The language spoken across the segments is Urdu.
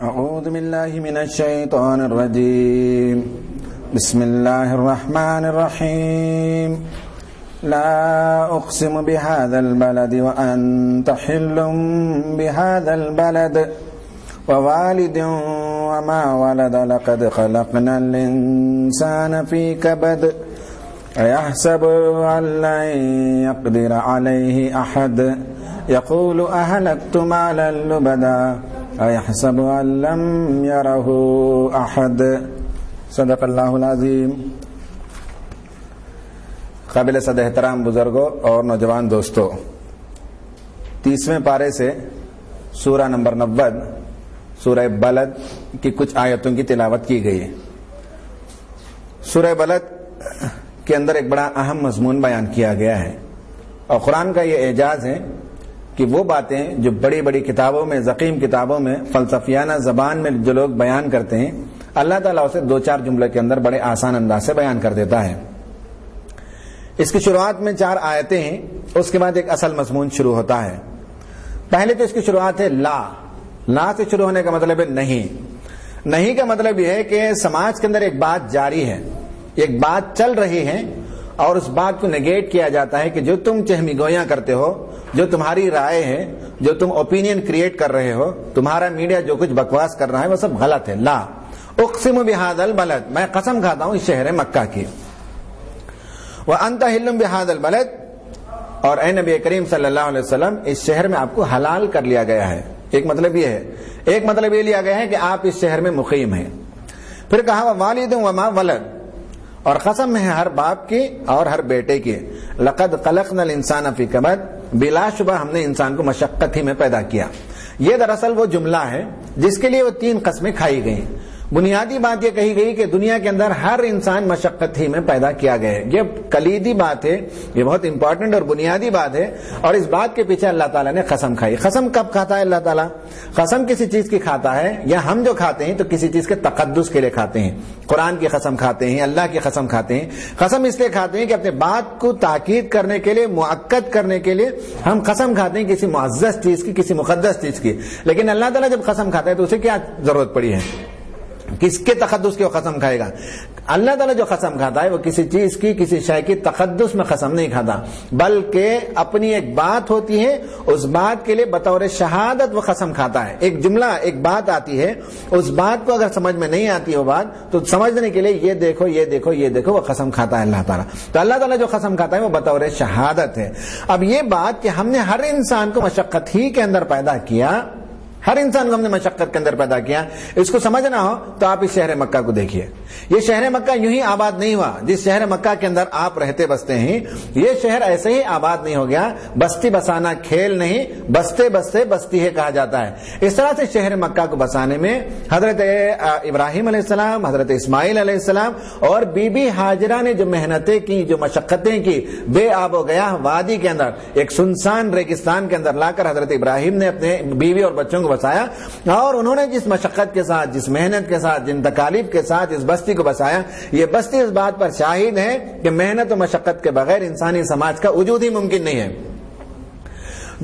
أعوذ بالله من الشيطان الرجيم بسم الله الرحمن الرحيم لا أقسم بهذا البلد وأنت حل بهذا البلد ووالد وما ولد لقد خلقنا الإنسان في كبد أيحسب أن لن يقدر عليه أحد يقول أهلكت مالا لبدا أيحسب أن لم يره أحد صدق اللہ العظیم۔ قابل صد احترام بزرگوں اور نوجوان دوستوں، 30ویں پارے سے سورہ نمبر 90 سورہ بلد کی کچھ آیتوں کی تلاوت کی گئی ہے۔ سورہ بلد کے اندر ایک بڑا اہم مضمون بیان کیا گیا ہے، اور قرآن کا یہ اعجاز ہے کہ وہ باتیں جو بڑی بڑی کتابوں میں، ضخیم کتابوں میں، فلسفیانہ زبان میں جو لوگ بیان کرتے ہیں، اللہ تعالیٰ اسے 2-4 جملے کے اندر بڑے آسان انداز سے بیان کر دیتا ہے۔ اس کی شروعات میں 4 آیتیں ہیں، اس کے بعد ایک اصل مضمون شروع ہوتا ہے۔ پہلے تو اس کی شروعات ہے لا سے شروع ہونے کا مطلب ہے نہیں کا مطلب یہ ہے کہ سماج کے اندر ایک بات جاری ہے، ایک بات چل رہی ہے، اور اس بات کو نیگیٹ کیا جاتا ہے کہ جو تم چہمی گویاں کرتے ہو، جو تمہاری رائے ہے، جو تم اوپینین کریٹ کر رہے ہو، تمہارا میڈیا جو کچھ بکواس کر رہا ہے وہ سب غلط ہے۔ لا اقسم بہذا البلد، میں قسم کھاتا ہوں اس شہر مکہ کی، وانت حل بہذا البلد، اور اے نبی کریم صلی اللہ علیہ وسلم اس شہر میں آپ کو حلال کر لیا گیا ہے۔ ایک مطلب یہ ہے، ایک مطلب یہ لیا گیا ہے کہ آپ اس شہر میں مقیم ہیں۔ پھر کہا والد وما ولد، اور قسم ہے ہر باپ کی اور ہر بیٹے کی، لقد خلقنا الانسان فی کبد، بلا شبہ ہم نے انسان کو مشقت ہی میں پیدا کیا۔ یہ دراصل وہ جملہ ہے جس کے لیے وہ 3 قسمیں کھائی گئیں۔ بنیادی بات یہ کہی گئی کہ دنیا کے اندر ہر انسان مشقت ہی میں پیدا کیا گیا ہے۔ یہ کلیدی بات ہے، یہ بہت امپورٹنٹ اور بنیادی بات ہے، اور اس بات کے پیچھے اللہ تعالیٰ نے قسم کھائی۔ قسم کب کھاتا ہے اللہ تعالیٰ؟ قسم کسی چیز کی کھاتا ہے، یا ہم جو کھاتے ہیں تو کسی چیز کے تقدس کے لیے کھاتے ہیں۔ قرآن کی قسم کھاتے ہیں، اللہ کی قسم کھاتے ہیں۔ قسم اس لیے کھاتے ہیں کہ اپنے بات کو تاکید کرنے کے لیے، مؤکد کرنے کے لیے ہم قسم کھاتے ہیں کسی معزز چیز کی، کسی مقدس چیز کی۔ لیکن اللہ تعالیٰ جب قسم کھاتا ہے تو اسے کیا ضرورت پڑی ہے؟ کس کے تقدس کی وہ قسم کھائے گا؟ اللہ تعالیٰ جو قسم کھاتا ہے وہ کسی چیز کی، کسی شے کی تقدس میں قسم نہیں کھاتا، بلکہ اپنی ایک بات ہوتی ہے، اس بات کے لیے بطور شہادت وہ قسم کھاتا ہے۔ ایک جملہ، ایک بات آتی ہے، اس بات کو اگر سمجھ میں نہیں آتی وہ بات تو سمجھنے کے لیے یہ دیکھو یہ دیکھو یہ دیکھو، وہ قسم کھاتا ہے اللہ تعالیٰ۔ تو اللہ تعالیٰ جو قسم کھاتا ہے وہ بطور شہادت ہے۔ اب یہ بات کہ ہم نے ہر انسان کو مشقت ہی کے اندر پیدا کیا، ہر انسان کو ہم نے مشقت کے اندر پیدا کیا، اس کو سمجھنا ہو تو آپ اس شہر مکہ کو دیکھیے۔ یہ شہر مکہ یوں ہی آباد نہیں ہوا، جس شہر مکہ کے اندر آپ رہتے بستے ہیں، یہ شہر ایسے ہی آباد نہیں ہو گیا۔ بستی بسانا کھیل نہیں، بستے بستے بستی ہے کہا جاتا ہے۔ اس طرح سے شہر مکہ کو بسانے میں حضرت ابراہیم علیہ السلام، حضرت اسماعیل علیہ السلام اور بی بی ہاجرہ نے جو محنتیں کی، جو مشقتیں کی، بے آب و گیا وادی کے اندر، ایک سنسان ریگستان کے اندر لا کر حضرت ابراہیم نے اپنے بیوی اور بچوں کو بسایا، اور انہوں نے جس مشقت کے ساتھ، جس محنت کے ساتھ، جن تکالیف کے ساتھ اس بستی کو بسایا، یہ بستی اس بات پر شاہد ہے کہ محنت و مشقت کے بغیر انسانی سماج کا وجود ہی ممکن نہیں ہے۔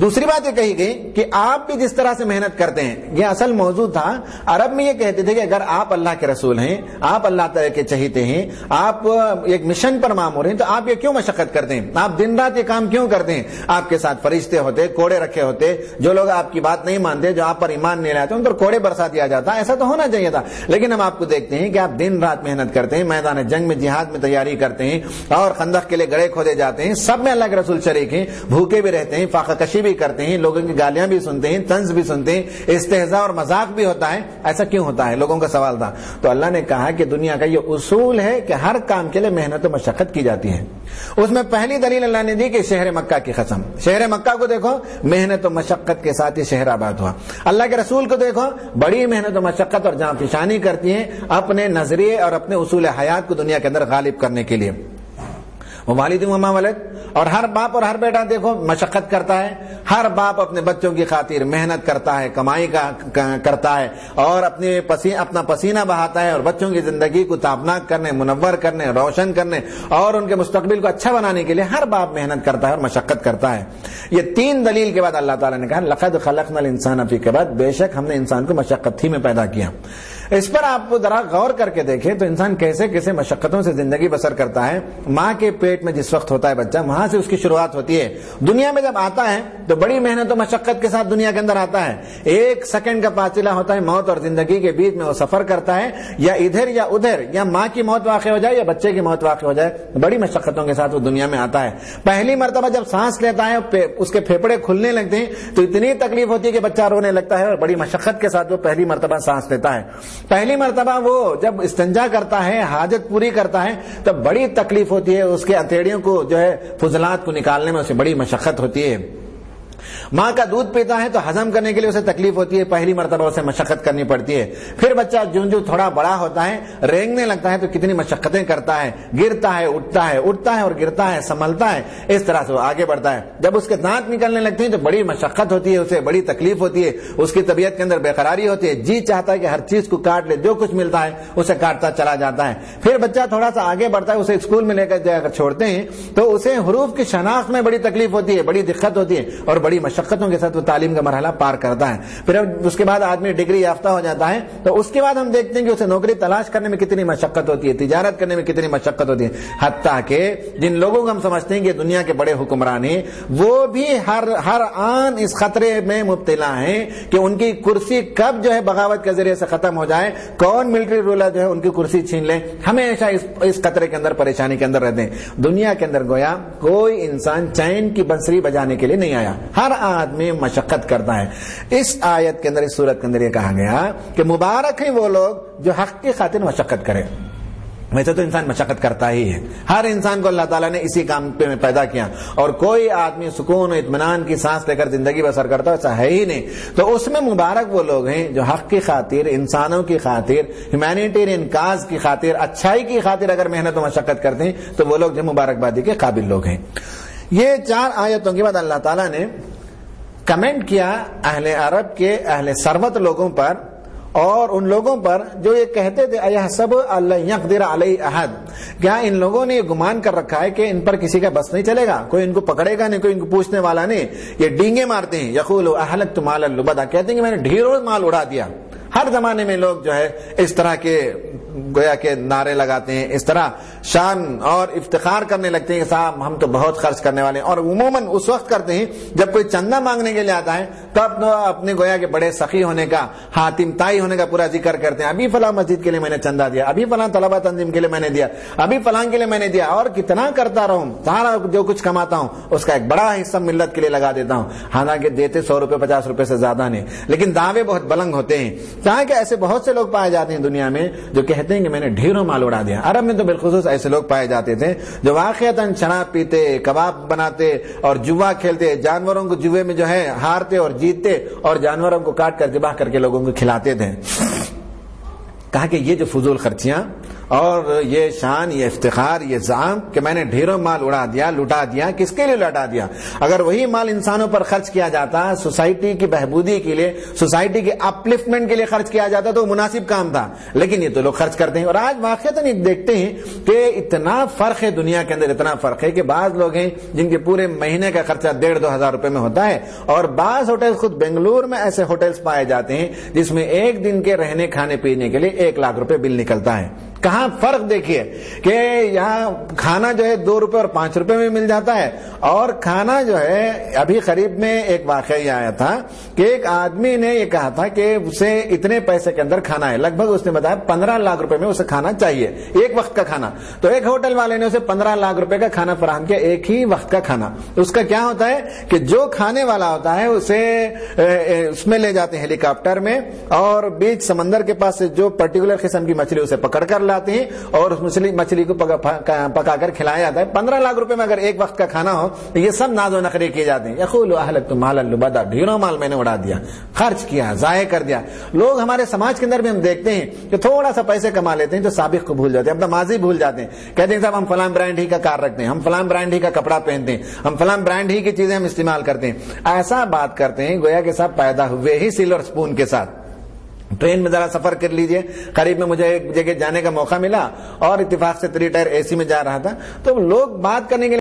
دوسری بات یہ کہی گئی کہ آپ بھی جس طرح سے محنت کرتے ہیں، یہ اصل موضوع تھا۔ عرب میں یہ کہتے تھے کہ اگر آپ اللہ کے رسول ہیں، آپ اللہ تعالی کے چہیتے ہیں، آپ ایک مشن پر مامور ہیں، تو آپ یہ کیوں مشقت کرتے ہیں؟ آپ دن رات یہ کام کیوں کرتے ہیں؟ آپ کے ساتھ فرشتے ہوتے، کوڑے رکھے ہوتے، جو لوگ آپ کی بات نہیں مانتے، جو آپ پر ایمان نہیں لاتے، ان پر کوڑے برسا دیا جاتا۔ ایسا تو ہونا چاہیے تھا، لیکن ہم آپ کو دیکھتے ہیں کہ آپ دن رات محنت کرتے ہیں، میدان جنگ میں جہاد میں تیاری کرتے ہیں، اور خندق کے لیے گڑھے کھودے جاتے ہیں، سب میں اللہ کے رسول شریک ہیں، بھوکے بھی رہتے ہیں، فاقہ کشی بھی کرتے ہیں، لوگوں کی گالیاں بھی سنتے ہیں، طنز بھی سنتے ہیں، استہزاء اور مذاق بھی ہوتا ہے۔ ایسا کیوں ہوتا ہے؟ لوگوں کا سوال تھا۔ تو اللہ نے کہا کہ دنیا کا یہ اصول ہے کہ ہر کام کے لیے محنت و مشقت کی جاتی ہے۔ اس میں پہلی دلیل اللہ نے دی کہ شہر مکہ کی قسم، شہر مکہ کو دیکھو، محنت و مشقت کے ساتھ یہ شہر آباد ہوا۔ اللہ کے رسول کو دیکھو، بڑی محنت و مشقت اور جاں فشانی کرتی ہیں اپنے نظریے اور اپنے اصول حیات کو دنیا کے اندر غالب کرنے کے لیے۔ والد وما ولد. اور ہر باپ اور ہر بیٹا دیکھو مشقت کرتا ہے. ہر باپ اپنے بچوں کی خاطر محنت کرتا ہے, کمائی کرتا ہے اور اپنا پسینہ بہاتا ہے اور بچوں کی زندگی کو تابناک کرنے, منور کرنے, روشن کرنے اور ان کے مستقبل کو اچھا بنانے کے لیے ہر باپ محنت کرتا ہے اور مشقت کرتا ہے. یہ 3 دلیل کے بعد اللہ تعالیٰ نے کہا لقد خلقنا الانسان فی کبد, بے شک ہم نے انسان کو مشقت ہی میں پیدا کیا. اس پر آپ ذرا غور کر کے دیکھیں تو انسان کیسے کیسے مشقتوں سے زندگی بسر کرتا ہے. ماں کے پیٹ میں جس وقت ہوتا ہے بچہ, وہاں سے اس کی شروعات ہوتی ہے. دنیا میں جب آتا ہے تو بڑی محنت و مشقت کے ساتھ دنیا کے اندر آتا ہے. 1 سیکنڈ کا فاصلہ ہوتا ہے موت اور زندگی کے بیچ میں, وہ سفر کرتا ہے یا ادھر یا ادھر, یا ماں کی موت واقع ہو جائے یا بچے کی موت واقع ہو جائے. بڑی مشقتوں کے ساتھ وہ دنیا میں آتا ہے. پہلی مرتبہ جب سانس لیتا ہے اس کے پھیپھڑے کھلنے لگتے ہیں تو اتنی تکلیف ہوتی ہے کہ بچہ رونے لگتا ہے اور بڑی مشقت کے ساتھ وہ پہلی مرتبہ سانس لیتا ہے. پہلی مرتبہ وہ جب استنجا کرتا ہے, حاجت پوری کرتا ہے, تو بڑی تکلیف ہوتی ہے. اس کے اتھیڑیوں کو جو ہے فضلات کو نکالنے میں اسے بڑی مشقت ہوتی ہے. ماں کا دودھ پیتا ہے تو ہضم کرنے کے لیے اسے تکلیف ہوتی ہے, پہلی مرتبہ اسے مشقت کرنی پڑتی ہے. پھر بچہ جو تھوڑا بڑا ہوتا ہے, رینگنے لگتا ہے تو کتنی مشقتیں کرتا ہے, گرتا ہے, اٹھتا ہے اور گرتا ہے, سنبھلتا ہے, اس طرح سے وہ آگے بڑھتا ہے. جب اس کے دانت نکلنے لگتے ہیں تو بڑی مشقت ہوتی ہے, اسے بڑی تکلیف ہوتی ہے, اس کی طبیعت کے اندر بے قراری ہوتی ہے, جی چاہتا ہے کہ ہر چیز کو کاٹ لے, جو کچھ ملتا ہے اسے کاٹتا چلا جاتا ہے. پھر بچہ تھوڑا سا آگے بڑھتا ہے, اسے اسکول میں لے کر جا کر چھوڑتے ہیں تو اسے حروف کی شناخت میں بڑی تکلیف ہوتی ہے, بڑی دقت ہوتی ہے اور بڑی مشقتوں کے ساتھ وہ تعلیم کا مرحلہ پار کرتا ہے. پھر اس کے بعد آدمی ڈگری یافتہ ہو جاتا ہے تو اس کے بعد ہم دیکھتے ہیں کہ اسے نوکری تلاش کرنے میں کتنی مشقت ہوتی ہے, تجارت کرنے میں کتنی مشقت ہوتی ہے. حتیٰ کہ جن لوگوں کو ہم سمجھتے ہیں کہ دنیا کے بڑے حکمران ہیں, وہ بھی ہر آن اس خطرے میں مبتلا ہیں کہ ان کی کرسی کب جو ہے بغاوت کے ذریعے سے ختم ہو جائے, کون ملٹری رولر جو ہے ان کی کرسی چھین لے. ہمیشہ اس خطرے کے اندر, پریشانی کے اندر رہتے ہیں. دنیا کے اندر گویا کوئی انسان چین کی بنسری بجانے کے لیے نہیں آیا, ہر آدمی مشقت کرتا ہے. اس آیت کے اندر, اس سورت کے اندر یہ کہا گیا کہ مبارک ہیں وہ لوگ جو حق کی خاطر مشقت کرے. ویسے تو انسان مشقت کرتا ہی ہے, ہر انسان کو اللہ تعالیٰ نے اسی کام پہ پیدا کیا, اور کوئی آدمی سکون و اطمینان کی سانس لے کر زندگی بسر کرتا ایسا ہے ہی نہیں. تو اس میں مبارک وہ لوگ ہیں جو حق کی خاطر, انسانوں کی خاطر, ہیومینیٹیرین کاز کی خاطر, اچھائی کی خاطر اگر محنت و مشقت کرتے ہیں تو وہ لوگ جو مبارکبادی کے قابل لوگ ہیں. یہ 4 آیتوں کے بعد اللہ تعالیٰ نے کمنٹ کیا اہل عرب کے, اہل ثروت لوگوں پر اور ان لوگوں پر جو یہ کہتے تھے ایحسب ان یقدر علیہ احد, کیا ان لوگوں نے یہ گمان کر رکھا ہے کہ ان پر کسی کا بس نہیں چلے گا, کوئی ان کو پکڑے گا نہیں, کوئی ان کو پوچھنے والا نہیں. یہ ڈینگے مارتے ہیں. یقول اہلکت مالا لبدا, کہتے ہیں کہ میں نے ڈھیروں مال اڑا دیا. ہر زمانے میں لوگ جو ہے اس طرح کے گویا کے نعرے لگاتے ہیں, اس طرح شان اور افتخار کرنے لگتے ہیں کہ صاحب ہم تو بہت خرچ کرنے والے ہیں. اور عموماً اس وقت کرتے ہیں جب کوئی چندہ مانگنے کے لیے آتا ہے تب تو اپنے گویا کے بڑے سخی ہونے کا, حاتم تائی ہونے کا پورا ذکر کرتے ہیں. ابھی فلاں مسجد کے لیے میں نے چندہ دیا, ابھی فلاں طلبہ تنظیم کے لیے میں نے دیا, ابھی فلاں کے لیے میں نے دیا, اور کتنا کرتا رہوں, سارا جو کچھ کماتا ہوں اس کا ایک بڑا حصہ ملت کے لیے لگا دیتا ہوں. حالانکہ دیتے 100 روپے 50 روپے سے زیادہ نہیں, لیکن دعوے بہت بلند ہوتے ہیں. کہ ایسے بہت سے لوگ پائے جاتے ہیں دنیا میں جو کہتے ہیں کہ میں نے ڈھیروں مال اڑا دیا. عرب میں تو بالخصوص ایسے لوگ پائے جاتے تھے جو واقعتاً شراب پیتے, کباب بناتے اور جوا کھیلتے, جانوروں کو جوے میں جو ہے ہارتے اور جیتتے اور جانوروں کو کاٹ کر ذبح کر کے لوگوں کو کھلاتے تھے. کہا کہ یہ جو فضول خرچیاں اور یہ شان, یہ افتخار, یہ زعم کہ میں نے ڈھیروں مال اڑا دیا, لٹا دیا, کس کے لیے لٹا دیا؟ اگر وہی مال انسانوں پر خرچ کیا جاتا, سوسائٹی کی بہبودی کے لیے, سوسائٹی کے اپلفٹمنٹ کے لیے خرچ کیا جاتا تو مناسب کام تھا. لیکن یہ تو لوگ خرچ کرتے ہیں. اور آج واقعتاً دیکھتے ہیں کہ اتنا فرق ہے دنیا کے اندر, اتنا فرق ہے کہ بعض لوگ ہیں جن کے پورے مہینے کا خرچہ 1,500-2,000 ہزار روپے میں ہوتا ہے, اور بعض ہوٹل, خود بنگلور میں ایسے ہوٹلز پائے جاتے ہیں جس میں ایک دن کے رہنے کھانے پینے کے لیے 1 لاکھ روپے بل نکلتا ہے. کہاں فرق دیکھیے کہ یہاں کھانا جو ہے 2 روپے اور 5 روپے میں مل جاتا ہے, اور کھانا جو ہے ابھی قریب میں ایک واقعہ یہ آیا تھا کہ ایک آدمی نے یہ کہا تھا کہ اسے اتنے پیسے کے اندر کھانا ہے, لگ بھگ اس نے بتایا 15 لاکھ روپے میں اسے کھانا چاہیے, ایک وقت کا کھانا. تو ایک ہوٹل والے نے اسے 15 لاکھ روپے کا کھانا فراہم کیا, ایک ہی وقت کا کھانا. اس کا کیا ہوتا ہے کہ جو کھانے والا ہوتا ہے اسے اس میں لے جاتے ہیں ہیلی کاپٹر میں, اور بیچ سمندر کے پاس سے جو پرٹیکولر قسم کی مچھلی اسے پکڑ کر لاتے ہیں اور اس مچھلی کو پکا کر کھلایا جاتا ہے. 15 لاکھ روپے میں اگر ایک وقت کا کھانا ہو تو یہ سب ناز و نخرے کیے جاتے ہیں. یقول اہلکت مالا لبدا, ڈھیروں مال میں نے اڑا دیا, خرچ کیا, ضائع کر دیا. لوگ ہمارے سماج کے اندر بھی ہم دیکھتے ہیں کہ تھوڑا سا پیسے کما لیتے ہیں تو سابق کو بھول جاتے ہیں, اپنا ماضی بھول جاتے ہیں. کہتے ہیں صاحب ہم فلاں برانڈ ہی کا کار رکھتے ہیں, ہم فلاں برانڈ ہی کا کپڑا پہنتے ہیں, ہم فلاں برانڈ ہی کی چیزیں ہم استعمال کرتے ہیں. ایسا بات کرتے ہیں گویا کہ صاحب پیدا ہوئے ہی سلور سپون کے ساتھ. ٹرین میں ذرا سفر کر لیجئے, قریب میں مجھے ایک جگہ جانے کا موقع ملا اور اتفاق سے 3 ٹائر AC میں جا رہا تھا, تو لوگ بات کرنے کے